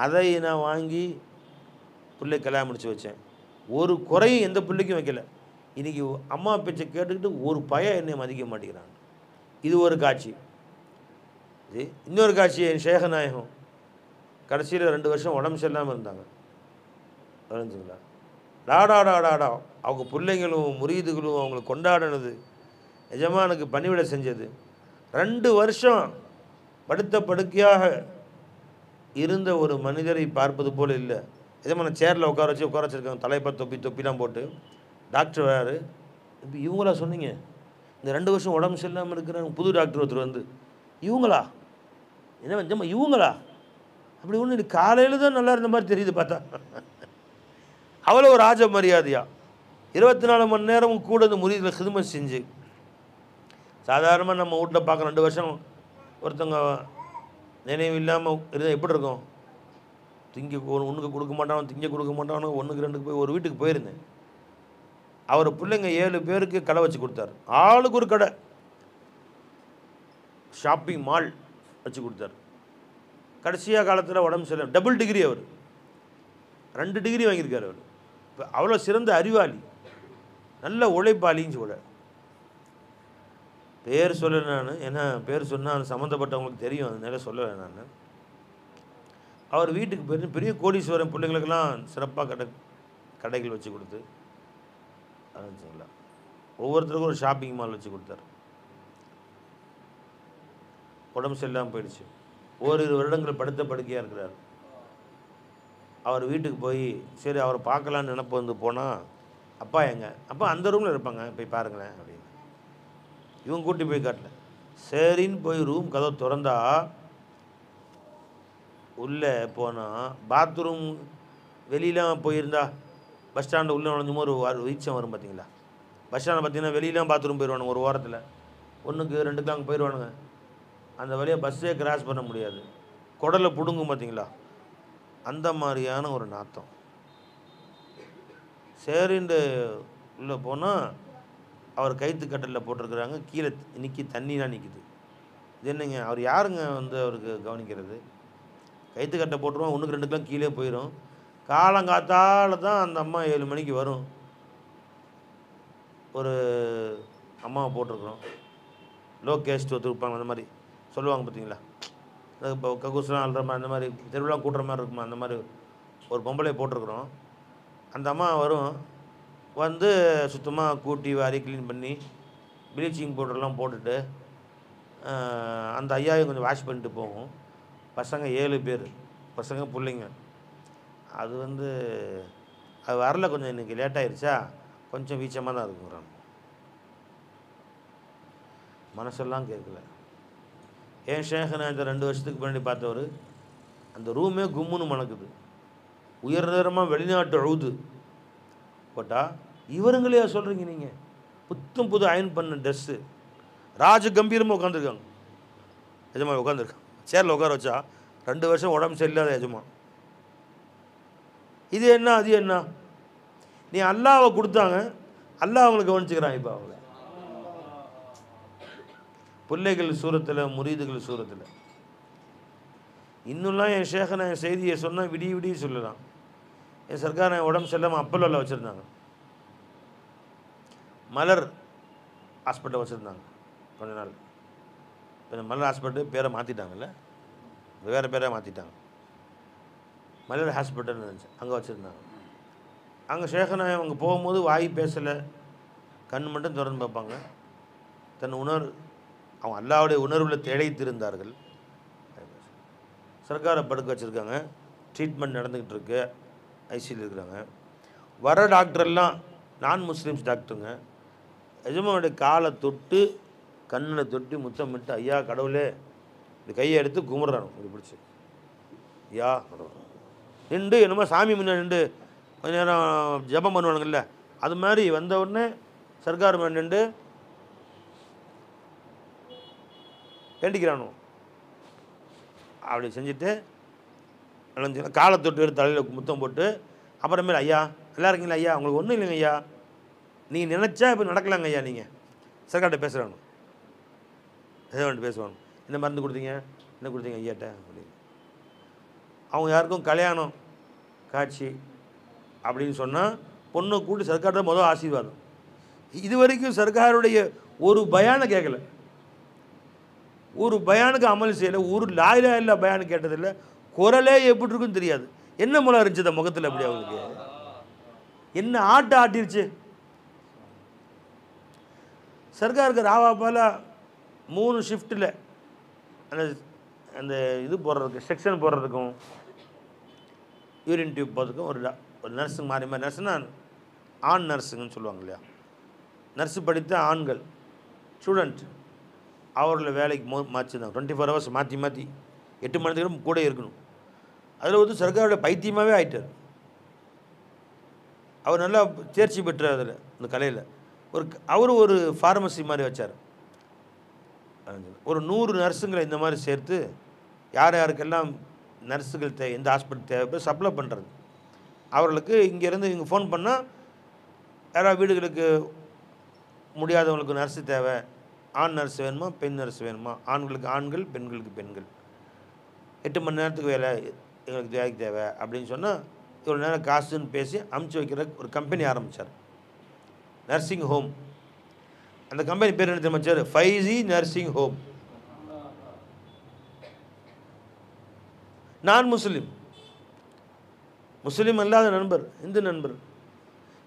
அதை நான் வாங்கி பிள்ளை கல்யாணம் முடிச்சு வச்சேன். ஒரு குறையும் எந்த பிள்ளைக்கும் வைக்கலை. இன்றைக்கி அம்மா பேச்சை கேட்டுக்கிட்டு ஒரு பையன் என்னை மதிக்க மாட்டேங்கிறாங்க. இது ஒரு காட்சி. இது இன்னொரு காட்சி. என் சேகநாயகம் கடைசியில் 2 வருஷம் உடம்பு சரியில்லாமல் இருந்தாங்க. புரிஞ்சுங்களா? டாடாடாடாடா அவங்க பிள்ளைங்களும் முரீதுகளும் அவங்களை கொண்டாடினது, எஜமானுக்கு பணிவிடை செஞ்சது. 2 வருஷம் படுத்த படுக்கையாக இருந்த ஒரு மனிதரை பார்ப்பது போல் இல்லை. எஜமான சேரில் உட்கார வச்சுருக்காங்க, தலைப்பா தொப்பிலாம் போட்டு. டாக்டர் வேறு. இப்போ இவங்களா சொன்னீங்க? இந்த 2 வருஷம் உடம்பு சரியில்லாமல் இருக்கிற புது டாக்டர் ஒருத்தர் வந்து, இவங்களா என்ன வஞ்சம்மா இவங்களா? அப்படி ஒன்று காலையில் தான் நல்லா இருந்த மாதிரி தெரியுது பார்த்தா. அவ்வளோ ஒரு ராஜ மரியாதையா 24 மணி நேரமும் கூட இந்த முரீதில் ஹிதுமத் செஞ்சு. சாதாரணமாக நம்ம வீட்டில் பார்க்க 2 வருஷம் ஒருத்தவங்க நினைவு இல்லாமல் இருந்தால் எப்படி இருக்கும்? ஒன்றுக்கு கொடுக்க மாட்டான், திங்க கொடுக்க மாட்டானோ, 1க்கு 2க்கு போய் ஒரு வீட்டுக்கு போயிருந்தேன். அவர் பிள்ளைங்க 7 பேருக்கு கடை வச்சு கொடுத்தாரு. ஆளுக்கு ஒரு கடை, ஷாப்பிங் மால் வச்சு கொடுத்தாரு. கடைசியாக காலத்தில் உடம்பு சரியில்லை, டபுள் டிகிரி, அவர் 2 டிகிரி வாங்கியிருக்காரு. அவர் இப்போ அவ்வளோ சிறந்த அறிவாளி, நல்ல உழைப்பாளின்னு சொல்ல. பேர் சொல்ல நான், ஏன்னா பேர் சொன்னால் சம்மந்தப்பட்டவங்களுக்கு தெரியும், அதனால சொல்லலை நான். அவர் வீட்டுக்கு போயிட்டு பெரிய கோடீஸ்வரன் பிள்ளைங்களுக்கெல்லாம் சிறப்பாக கடைகள் வச்சு கொடுத்து ஆரம்பிச்சிங்களா. ஒவ்வொருத்தருக்கும் ஒரு ஷாப்பிங் மால் வச்சு கொடுத்தாரு. உடம்பு சரியில்லாமல் போயிடுச்சு. ஓரிரு வருடங்கள் படுத்த படுக்கையாக இருக்கிறார். அவர் வீட்டுக்கு போய் சரி அவரை பார்க்கலான்னு நினப்பு வந்து போனால், அப்பா எங்க? அப்பா அந்த ரூமில் இருப்பாங்க, போய் பாருங்களேன் அப்படின்னு. இவங்க கூட்டி போய் காட்டல. சரின்னு போய் ரூம் கதவை திறந்தா உள்ளே போனால் பாத்ரூம் வெளியெலாம் போயிருந்தா பஸ் ஸ்டாண்டு உள்ளே நுழைஞ்சுமோ ஒரு வீச்சம் வரும் பார்த்தீங்களா? பஸ் ஸ்டாண்டில் பார்த்தீங்கன்னா வெளியெலாம் பாத்ரூம் போயிடுவானுங்க, ஒரு வாரத்தில் 1க்கு 2க்கு அங்கே போயிடுவானுங்க. அந்த வழியாக பஸ்ஸே கிராஸ் பண்ண முடியாது. குடலை பிடுங்கும் பார்த்தீங்களா? அந்த மாதிரியான ஒரு நாத்தம். சரிண்டு உள்ளே போனால் அவர் கைத்து கட்டலில் போட்டிருக்கிறாங்க, கீழே நிற்கி தண்ணிலாம் நிற்கிது. இது என்னங்க, அவர் யாருங்க வந்து அவருக்கு கவனிக்கிறது? கைத்து கட்டை போட்டுருவோம், 1க்கு 2க்குலாம் கீழே போயிடும். காலங்காத்தால தான் அந்த அம்மா 7 மணிக்கு வரும். ஒரு அம்மாவை போட்டிருக்கிறோம், லோ கேஸ்ட் ஒத்துருப்பாங்க, அந்த மாதிரி சொல்லுவாங்க பார்த்தீங்களா? இப்போ கக்கூஸ்லாம் அழுற மாதிரி, அந்த மாதிரி தெருவெலாம் கூட்டுற மாதிரி இருக்குமா, அந்த மாதிரி ஒரு பொம்பளை போட்டிருக்குறோம். அந்த அம்மா வரும், வந்து சுத்தமாக கூட்டி வாரி க்ளீன் பண்ணி ப்ளீச்சிங் பவுடர்லாம் போட்டுட்டு அந்த ஐயாவையும் கொஞ்சம் வாஷ் பண்ணிட்டு போகும். பசங்க 7 பேர், பசங்க பிள்ளைங்க. அது வந்து அது வரல, கொஞ்சம் இன்றைக்கி லேட்டாகிடுச்சா, கொஞ்சம் வீச்சமாக தான் இருக்குங்கிறாங்க. மனசெல்லாம் கேட்கல. ஏன் ஷேഖனை இந்த 2 வருஷத்துக்கு முன்னாடி பார்த்தவர், அந்த ரூமே கும்முன்னு மணக்குது. உயர்தரமாக வெளிநாட்டு அழுது போட்டால் இவருங்களையா சொல்கிறீங்க நீங்கள்? புத்தம் புது அயன் பண்ண ட்ரெஸ்ஸு, ராஜ கம்பீரமாக உட்காந்துருக்காங்க. எஜமா உட்காந்துருக்காங்க, சேரில் உட்கார வச்சா 2 வருஷம் உடம்பு சரியில்லாத எஜமா. இது என்ன அது என்ன? நீ அல்லாவை கொடுத்தாங்க, அல்லாஹ் அவங்களுக்கு கவனிச்சுக்கிறான். இப்போ அவங்கள பிள்ளைகள் சூரத்தில், முரீதுகள் சூரத்தில். இன்னும்லாம் என் ஷேഖனை என் செய்தியை சொன்னால் விடிய விடிய சொல்லலாம். என் சர்க்கார் என் உடம்பு சரியில்லாமல் அப்பல்லோவில் வச்சுருந்தாங்க, மலர் ஹாஸ்பிட்டல் வச்சுருந்தாங்க கொஞ்ச நாள். இப்போ மலர் ஹாஸ்பிட்டல் பேரை மாற்றிட்டாங்கல்ல, வேறு பேராக மாற்றிட்டாங்க. மலர் ஹாஸ்பிட்டல் இருந்துச்சு, அங்கே வச்சுருந்தாங்க. அங்கே ஷேഖனை அவங்க போகும்போது வாய் பேசலை, கண் மட்டும் திறந்து பார்ப்பாங்க. தன் அவங்க அல்லாவுடைய உணர்வில் திளைத்திருந்தார்கள். சர்க்காரை படுக்க வச்சுருக்காங்க, ட்ரீட்மெண்ட் நடந்துக்கிட்டு இருக்கு, ஐசியில் இருக்கிறாங்க. வர டாக்டரெல்லாம் நான் முஸ்லீம்ஸ் டாக்டருங்க. எஜமானுடைய காலை தொட்டு கண்ணில் தொட்டி முத்தமிட்டு, ஐயா கடவுளே, இப்படி கையை எடுத்து கும்பிட்றானு, இப்படி பிடிச்சி ஐயா நின்று என்னமோ சாமி முன்னாடி நின்று கொஞ்ச நேரம் ஜபம் பண்ணுவானுங்கள்ல, அது மாதிரி வந்த உடனே சர்க்கார் மேன் நின்று வேண்டிக்கிறானு. அப்படி செஞ்சுட்டு காலை தொட்டு எடுத்து தலையில் முத்தம் போட்டு, அப்புறமேல ஐயா நல்லா இருக்கீங்களா ஐயா, உங்களுக்கு ஒன்றும் இல்லைங்க ஐயா, நீங்கள் நினச்சா இப்போ நடக்கலாங்க ஐயா, நீங்கள் சர்க்கார்கிட்ட பேசுகிறானு. எதாவது பேசுவாங்க, என்ன மருந்து கொடுத்தீங்க, என்ன கொடுத்தீங்க ஐயாட்ட அப்படின்னு. அவங்க யாருக்கும் கல்யாணம் காட்சி அப்படின்னு சொன்னால் பொண்ணை கூட்டி சர்க்கார்ட்ட முதல் ஆசீர்வாதம். இது வரைக்கும் சர்க்காருடைய ஒரு பயானை கேட்கல, ஒரு பயானுக்கு அமல் செய்யலை, ஒரு லாயிலா இல்லை பயானு கேட்டதில்லை. குரலே எப்படி இருக்குன்னு தெரியாது. என்ன முளை இருந்துச்சு அந்த முகத்தில்? அப்படி அவங்களுக்கு என்ன ஆட்ட ஆட்டிருச்சு. சர்க்காருக்கு ராவாப்பால் 3 ஷிஃப்ட்டில் அந்த அந்த இது போடுறதுக்கு, செக்ஷன் போடுறதுக்கும், யூரின் டியூப் போகிறதுக்கும் ஒரு நர்ஸுங்க மாறி மாதிரி, நர்ஸுன்னா ஆண் நர்ஸுங்கன்னு சொல்லுவாங்க இல்லையா, நர்ஸு படித்த ஆண்கள் ஸ்டூடெண்ட், அவர்களை வேலைக்கு மாற்றிருந்தாங்க. 24 ஹவர்ஸ் மாற்றி மாற்றி 8 மணி நேரம் கூட இருக்கணும். அதில் வந்து சர்க்காரோட பைத்தியமாகவே ஆகிட்டார். அவர் நல்லா தேர்ச்சி பெற்றார் அதில், அந்த கலையில். அவர் ஒரு ஃபார்மசி மாதிரி வச்சார். ஒரு 100 நர்ஸுங்களை இந்த மாதிரி சேர்த்து யார் யாருக்கெல்லாம் நர்ஸுகள் எந்த ஹாஸ்பிட்டல் தேவை சப்ளை பண்ணுறது. அவர்களுக்கு இங்கேருந்து இங்கே ஃபோன் பண்ணால், யாராவது வீடுகளுக்கு முடியாதவங்களுக்கு நர்ஸு தேவை, ஆண் நர்ஸ் வேணுமா பெண் நர்ஸ் வேணுமா, ஆண்களுக்கு ஆண்கள் பெண்களுக்கு பெண்கள், 8 மணி நேரத்துக்கு வேலை எங்களுக்கு வேலைக்கு தேவை அப்படின்னு சொன்னால் இவ்வளோ நேரம் காசுன்னு பேசி அமுச்சு வைக்கிற ஒரு கம்பெனி ஆரம்பித்தார், நர்சிங் ஹோம். அந்த கம்பெனி பேர் என்ன தெரியுமா? ஃபைசி நர்சிங் ஹோம். நான் முஸ்லீம் அல்லாத நண்பர், இந்து நண்பர்.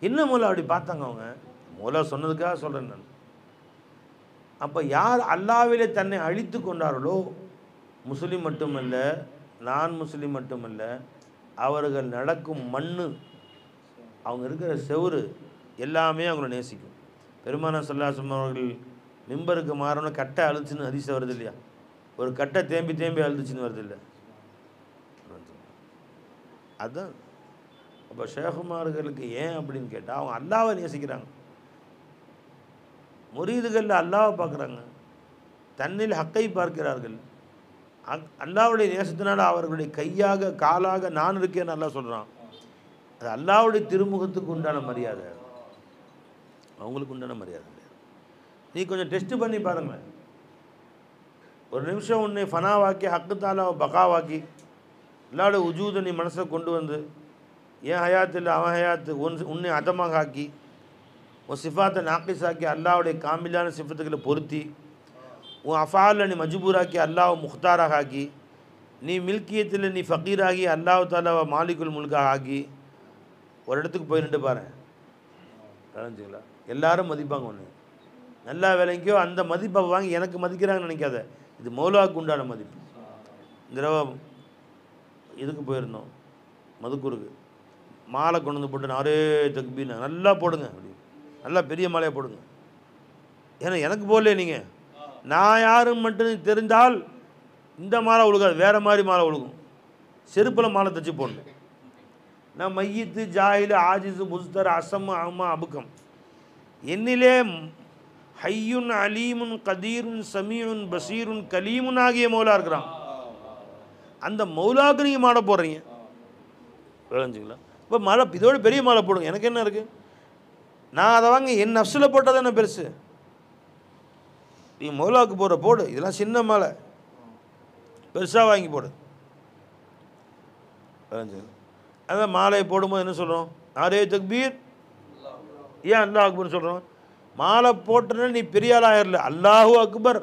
என்ன மூலம் அப்படி பார்த்தாங்க அவங்க? மூலம் சொன்னதுக்காக சொல்கிறேன் நான். அப்போ யார் அல்லாஹ்விலே தன்னை அழித்து கொண்டார்களோ, முஸ்லீம் மட்டுமல்ல, நான் முஸ்லீம் மட்டுமல்ல, அவர்கள் நடக்கும் மண்ணு, அவங்க இருக்கிற செவுறு எல்லாமே அவங்கள நேசிக்கும். பெருமானார் ஸல்லல்லாஹு அலைஹி வஸல்லம் அவர்கள் மிம்பருக்கு மாறணும் கட்டை அழுச்சுன்னு ஹதீஸ் வருது இல்லையா? ஒரு கட்டை தேம்பி தேம்பி அழுதுச்சுன்னு வருது இல்லை? அதுதான். அப்போ ஷேகுமார்களுக்கு ஏன் அப்படின்னு கேட்டால், அவங்க அல்லாஹ்வை நேசிக்கிறாங்க. முரீதுகளில் அல்லாஹ்வை பார்க்குறாங்க, தன்னில் ஹக்கை பார்க்கிறார்கள். அல்லாஹ்வுடைய நேசத்தினால அவர்களுடைய கையாக காலாக நான் இருக்கேன்னு அல்லாஹ் சொல்கிறான். அது அல்லாஹ்வுடைய திருமுகத்துக்கு உண்டான மரியாதை, அவங்களுக்கு உண்டான மரியாதை. நீ கொஞ்சம் டெஸ்ட் பண்ணி பாருங்களேன். ஒரு நிமிஷம் உன்னை ஃபனாவாக்கி ஹக்கு தாலாவை பகாவாக்கி அல்லாஹ்வுடைய உஜூதை நீ மனசில் கொண்டு வந்து, ஏன் ஹயாத் இல்லை அவன் ஹயாத்து, உன்னை அதமாக ஆக்கி, உன் சிஃபாத்தை நாக்கிஸாக்கி அல்லாஹ்வுடைய காமிலான சிஃபத்துக்களை பொருத்தி, உன் அஃபாலில் நீ மஜ்பூராக்கி அல்லாஹ் முக்தாராக ஆக்கி, நீ மில்கியத்தில் நீ ஃபக்கீராகி அல்லாஹ் தாலாவை மாலிகுல் முல்காக ஆக்கி ஒரு இடத்துக்கு போய் நின்று பாரு, விளைஞ்சிங்களா? எல்லாரும் மதிப்பாங்க. ஒன்று நல்லா விலைக்கோ அந்த மதிப்பை வாங்கி எனக்கு மதிக்கிறாங்கன்னு நினைக்காத, இது மௌலாவுக்கு உண்டான மதிப்பு. இந்த தடவை இதுக்கு போயிருந்தோம், மதுக்கூருக்கு. மாலை கொண்டு வந்து போட்டு நாரே தக்பீர் நல்லா போடுங்க, அப்படி நல்லா பெரிய மாலையாக போடுங்க. ஏன்னா எனக்கு போடலையே நீங்கள், நான் யாரும் மட்டும் தெரிந்தால் இந்த மாலை ஒழுகாது, வேறு மாதிரி மாலை ஒழுகும். செருப்பில் மாலை தைச்சி போடணும். நான் மையத்து ஜாஹில் ஆஜிஸு முஸ்தர் அசம் அம்மா அபுக்கம், என்னிலே ஹையுன் அலீமுன் கதீருன் சமீயுன் பசீருன் கலீமுன் ஆகிய மௌலா இருக்கிறான். அந்த மௌலாவுக்கு நீங்கள் மாலை போடுறீங்க, விளைஞ்சிங்களா? இப்போ மாலை இதோட பெரிய மாலை போடுங்க, எனக்கு என்ன இருக்குது? நான் அதை வாங்க என் நஃப்ஸில் போட்டால் தானே பெருசு. நீ மௌலாவுக்கு போடுற போடு, இதெல்லாம் சின்ன மாலை, பெருசாக வாங்கி போடு. விளைஞ்சிங்களா? அதான் மாலையை போடும்போது என்ன சொல்கிறோம்? நாரே தக்பீர், ஏன் அல்லாஹ் அக்பர்னு சொல்கிறோம்? மாலை போட்டனா நீ பெரிய ஆள் ஆயிரல, அல்லாஹு அக்பர்,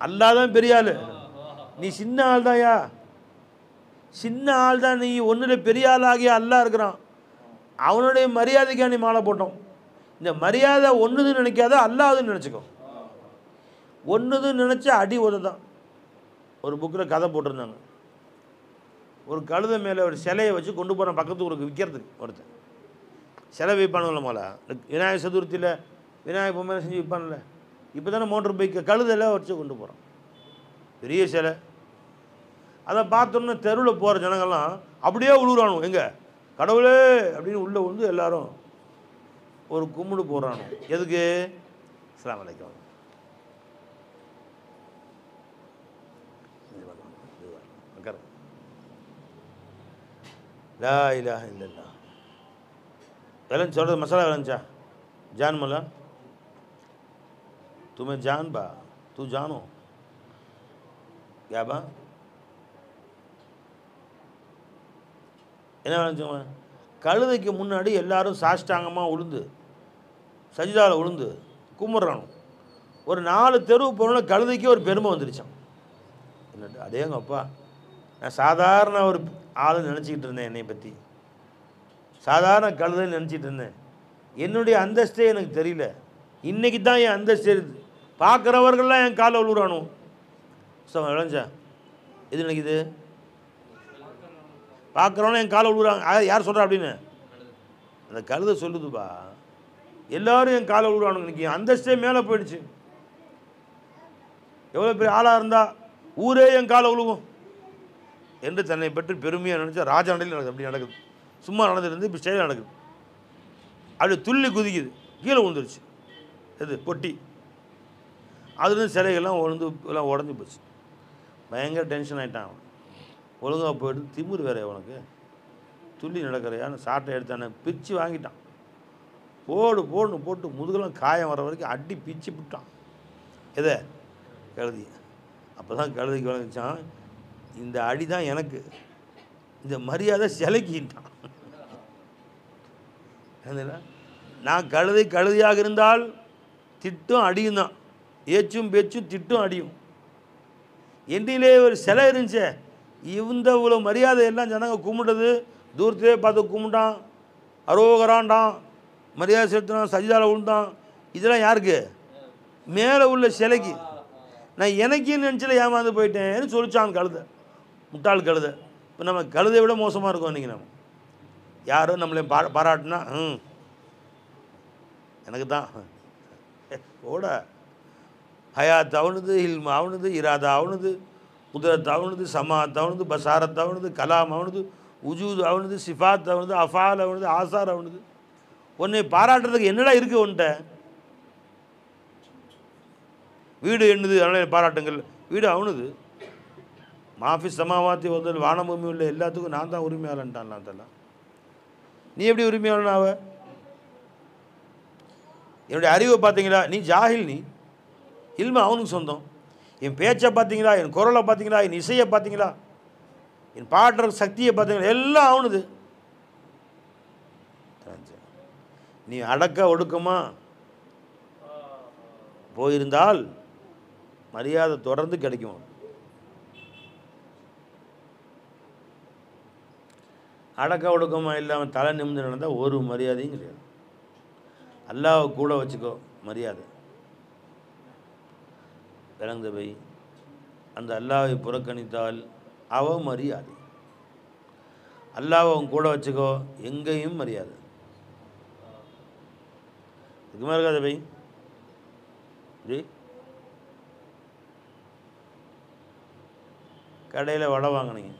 அல்லாஹ் தான் பெரிய ஆள், நீ சின்ன ஆள் தான்யா, சின்ன ஆள் தான் நீ. ஒன்றில் பெரிய ஆள் ஆகிய அல்லாஹ் இருக்கிறான், அவனுடைய மரியாதைக்காக நீ மாலை போட்டோம். இந்த மரியாதை ஒன்றுதுன்னு நினைக்காத, அல்லாஹ்னு நினச்சிக்கோ. ஒன்றுதுன்னு நினச்சா அடி உததான். ஒரு புக்கில் கதை போட்டிருந்தாங்க, ஒரு கழுதை மேலே ஒரு சிலையை வச்சு கொண்டு போகிறான் பக்கத்து ஊருக்கு விற்கிறதுக்கு. ஒருத்தன் சிலை வைப்பானுங்கள மாலை, விநாயகர் சதுர்த்தியில் விநாயகர் பொம்மை செஞ்சு விற்பான்ல, இப்போ தானே மோட்டர் பைக்கை கழுதையில் வச்சு கொண்டு போகிறான், பெரிய சிலை. அதை பார்த்தோன்னா தெருவில் போகிற ஜனங்கள்லாம் அப்படியே உழுவுறானு, எங்கே கடவுளே அப்படின்னு உள்ளே வந்து எல்லாரும் ஒரு கும்பிடு போடுறானு. எதுக்கு? அஸ்ஸலாமு அலைக்கும். லா இலாஹ இல்லல்லாஹ். விளைஞ்சு சொல்கிறது மசாலா விளைஞ்சா जान मला तुम्हें जान बा तू जानो क्या बा என்ன நினச்சோங்க? கழுதைக்கு முன்னாடி எல்லாரும் சாஷ்டாங்கமாக உளுந்து சஜிதாவில் உளுந்து கும்பிட்றானு. ஒரு 4 தெருவு போனோன்னா கழுதைக்கு ஒரு பெருமை வந்துருச்சான். என்னட்டு அதேங்கப்பா, நான் சாதாரண ஒரு ஆளுன்னு நினச்சிக்கிட்டு இருந்தேன், என்னை பற்றி சாதாரண கழுதைன்னு நினச்சிட்டு இருந்தேன். என்னுடைய அந்தஸ்தே எனக்கு தெரியல, இன்றைக்கி தான் என் அந்தஸ்து இருக்குது. பார்க்குறவர்கள்லாம் என் காலை விழுறானு. விளைஞ்சா இது நினைக்குது, பார்க்குறவன என் காலை விழுறாங்க. யார் சொல்கிறா அப்படின்னு? அந்த கழுதை சொல்லுதுப்பா, எல்லோரும் என் காலை விழுறானுங்க. இன்றைக்கி அந்தஸ்தே மேலே போயிடுச்சு. எவ்வளோ பெரிய ஆளாக இருந்தால் ஊரே என் காலை விழுவும் என்று தன்னை பற்றி பெருமையாக நினச்சா ராஜா நடையில் நடக்குது. அப்படி நடக்குது, சும்மா நடந்துருந்து இப்போ ஸ்டைலாக நடக்குது. அப்படி துள்ளி குதிக்குது, கீழே விழுந்துருச்சு. எது பொட்டி, அதுலேருந்து சிலைகள்லாம் விழுந்து எல்லாம் உடஞ்சி போச்சு. பயங்கர டென்ஷன் ஆகிட்டான் அவன். ஒழுங்காக போயிட்டு திமிர் வேற அவனுக்கு, துள்ளி நடக்கிறையான்னு சாட்டை எடுத்தானே பிச்சு வாங்கிட்டான். போடுன்னு போட்டு முதுகெல்லாம் காயம் வர வரைக்கும் அடி பிச்சு விட்டான். எதை? கழுதி. அப்போ தான் கழுதிக்கு விளங்கிச்சான், இந்த அடி தான் எனக்கு, இந்த மரியாதை சிலைக்கிட்டான். நான் கழுதியாக இருந்தால் திட்டும் அடியும் தான், ஏச்சும் பேச்சும் திட்டும் அடியும். என்னிலே ஒரு சிலை இருந்துச்சே, இந்த இவ்வளோ மரியாதை எல்லாம் ஜனங்க கும்பிடுது, தூரத்திலே பார்த்து கும்பிட்டான், அரோகரான்டான், மரியாதை செலுத்தினான், சஜிதாவில் விழுந்தான். இதெல்லாம் யாருக்கு? மேலே உள்ள சிலைக்கு. நான் எனக்கே நினச்சில ஏமாந்து போயிட்டேன்னு சொல்லிச்சான் கழுதை, முட்டாள் கழுதை. இப்போ நம்ம கழுதை விட மோசமாக இருக்கும் இன்றைக்கி. நம்ம யாரும் நம்மளை பாராட்டினா எனக்கு தான் ஓட ஹயாத் அவனுது, இல்மு அவனுது, இராதா அவனுது, குதிரத் அவனுது, சமாத் அவனுது, பசாரத் அவனுது, கலாம் அவனுது, உஜூத் அவனுது, சிஃபாத் அவனுது, அஃபால் அவனுது, ஆசார் அவனுது. உன்னை பாராட்டுறதுக்கு என்னடா இருக்குது உன்ட்ட? வீடு என்னது அதனால் பாராட்டுங்கள்? வீடு அவனுது. மாஃபி சமாவாத்தி வந்து வானபூமி உள்ள எல்லாத்துக்கும் நான் தான் உரிமையாளன்ட்டான். அதெல்லாம் நீ எப்படி உரிமையாளன் ஆவ? என்னுடைய அறிவை பார்த்தீங்களா? நீ ஜாஹில். நீ இல்மு அவனுக்கு சொந்தம். என் பேச்சை பார்த்தீங்களா? என் குரலை பார்த்தீங்களா? என் இசையை பார்த்தீங்களா? என் பாடுற சக்தியை பார்த்தீங்களா? எல்லாம் அவனுது. நீ அடக்க ஒடுக்கமாக போயிருந்தால் மரியாதை தொடர்ந்து கிடைக்கும். அடக்க ஒடுக்கமாக இல்லாமல் தலை நிமிர்ந்து நடந்தால் ஒரு மரியாதையும் கிடையாது. அல்லாஹ்வை கூட வச்சுக்கோ மரியாதை. விளங்குதவை? அந்த அல்லாஹ்வை புறக்கணித்தால் அவமரியாதை. அல்லாஹ்வை அவன் கூட வச்சுக்கோ, எங்கேயும் மரியாதை. இதுக்கு இருக்காது பை ஜி. கடையில் வடை வாங்கினீங்க,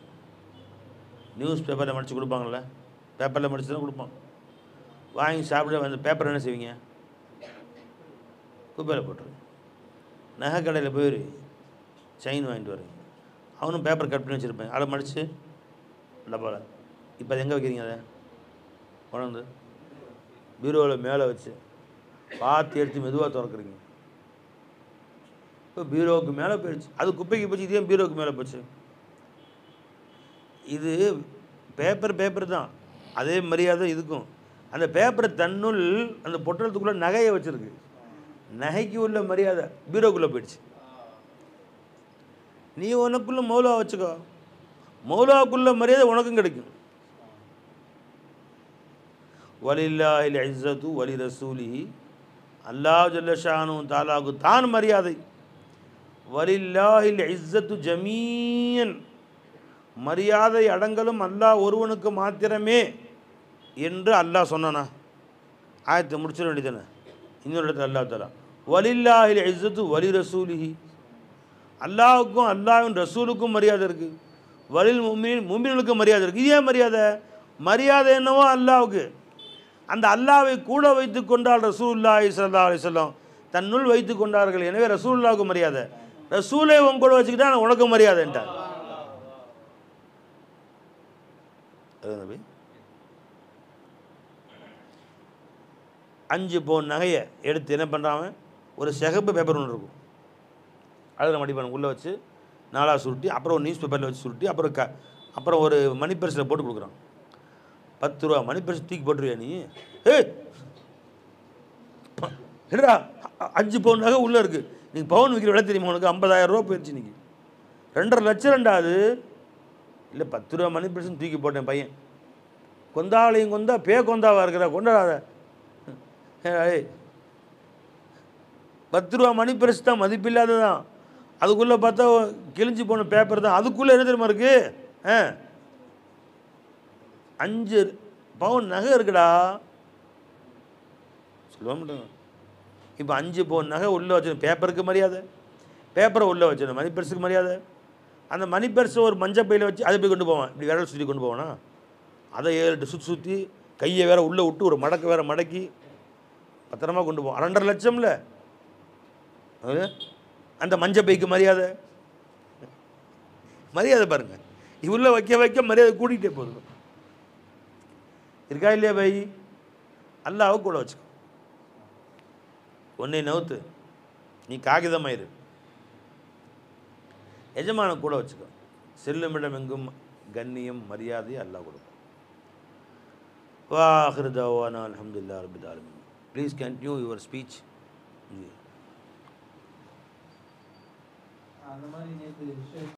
நியூஸ் பேப்பரில் மடித்து கொடுப்பாங்கள்ல, பேப்பரில் மடித்து தான் கொடுப்பாங்க. வாங்கி சாப்பிட அந்த பேப்பர் என்ன செய்வீங்க? குப்பையில் போட்டுருங்க. நகை கடையில் போய் செயின் வாங்கிட்டு வரீங்க, அவனும் பேப்பர் கட் பண்ணி வச்சுருப்பேன், அதை மடித்து டப்பாவில். இப்போ அது எங்கே வைக்கிறீங்க? அதை கொண்டு பீரோவில் மேலே வச்சு பார்த்து எடுத்து மெதுவாக திறக்குறீங்க. இப்போ பீரோவுக்கு மேலே போயிடுச்சு, அது குப்பைக்கு போச்சு, இதே பீரோவுக்கு மேலே போச்சு. இது பேப்பர் தான், அதே மரியாதை இதுக்கும். அந்த பேப்பரை தன்னுள் அந்த பொட்டலத்துக்குள்ளே நகையை வச்சுருக்கு, நகைக்கு உள்ள மரியாதை பீரோக்குள்ளே போயிடுச்சு. நீ உனக்குள்ளே மௌலா வச்சுக்கோ, மௌலாவுக்குள்ள மரியாதை உனக்கும் கிடைக்கும். வலில்லாஹில் இஸ்ஸத்து வலி ரசூலிஹி, அல்லாஹ் ஜல்ல ஷானு தாலாவுக்கு தான் மரியாதை. வலில்லாஹில் இஸ்ஸத்து ஜமீயன், மரியாதை அடங்கலும் அல்லாஹ் ஒருவனுக்கு மாத்திரமே என்று அல்லாஹ் சொன்னானா? ஆயத்தை முடிச்சிட வேண்டியதானே. இன்னொரு இடத்துல அல்லாஹ் தஆலா வலில்லாஹில் இஸ்ஸத்து வலி ரசூலிஹி, அல்லாஹுக்கும் அல்லாஹ்வின் ரசூலுக்கும் மரியாதை இருக்குது, வலில் முஃமினுக்கும் மரியாதை இருக்குது. இதே மரியாதை என்னவோ அல்லாஹ்வுக்கு. அந்த அல்லாஹ்வை கூட வைத்து கொண்டால் ரசூலுல்லாஹி ஸல்லல்லாஹு அலைஹி வஸல்லம் தன்னுள் வைத்து கொண்டார்கள். எனவே ரசூலுல்லாஹ்வுக்கு மரியாதை, ரசூலை உன் கூட வச்சுக்கிட்டா உனக்கு மரியாதைன்ட்டார். அது 5 பவுன் நகையை எடுத்து என்ன பண்ணுறான்? ஒரு சிகப்பு பேப்பர் ஒன்று இருக்கும், அதில் மடிப்பான உள்ளே வச்சு 4 சுருட்டி, அப்புறம் ஒரு நியூஸ் பேப்பரில் வச்சு சுருட்டி, அப்புறம் ஒரு மணி பர்ஸில் போட்டு கொடுக்குறான். 10 ரூபா மணி பர்ஸ் தூக்கி போட்டுருவியா நீ? என்னடா 5 பவுன் நகை உள்ளே இருக்குது, நீங்கள் பவுன் விற்கிற விலை தெரியுமா உனக்கு? 50,000 ரூபா போயிடுச்சு இன்றைக்கி, 2.5 லட்சம் ரெண்டாவது. இல்லை 10 ரூபா மணி பர்ஸ்ன்னு தூக்கி போட்டேன் பையன். கொந்தாலையும் கொந்தா கொந்தாவாக இருக்கிற கொண்டாடாத. 10 ரூபா மணி பர்ஸ் தான் மதிப்பில்லாத தான், அதுக்குள்ளே பார்த்தா கிழிஞ்சு போன பேப்பர் தான், அதுக்குள்ளே என்ன தெரியுமா இருக்குது? 5 பவுன் நகை இருக்குடா, சொல்ல மாட்டேங்க. இப்போ 5 பவுன் நகை உள்ளே வச்சிருந்த பேப்பருக்கு மரியாதை, பேப்பரை உள்ளே வச்சிருந்த மணி பர்ஸுக்கு மரியாதை. அந்த மணி பர்ஸை ஒரு மஞ்சள் பையில் வச்சு அதை போய் கொண்டு போவான், இப்படி விரல் சுற்றி கொண்டு போவானா, அதை 7 சுற்றி கையை வேற உள்ளே விட்டு ஒரு மடக்கு வேற மடக்கி பத்திரமா கொண்டு போவான். 2.5 லட்சம்ல அந்த மஞ்சள் பைக்கு மரியாதை பாருங்க. இவ்வளோ வைக்க மரியாதை கூட்டிகிட்டே போதும். இருக்கா இல்லையா பை? அல்லாஹ்வை கூட வச்சுக்கோ, உன்னை நவுத்து நீ காகிதமாயிரு, எஜமான கூட வச்சுக்கோ. செல்லுமிடம் எங்கும் கண்ணியம் மரியாதை அல்லாஹ் கொடுக்கும். வாஹிரு தஅவானா அல்ஹம்துலில்லாஹி ரப்பில் ஆலமீன். Please continue your speech. அந்த மாதிரி நேற்று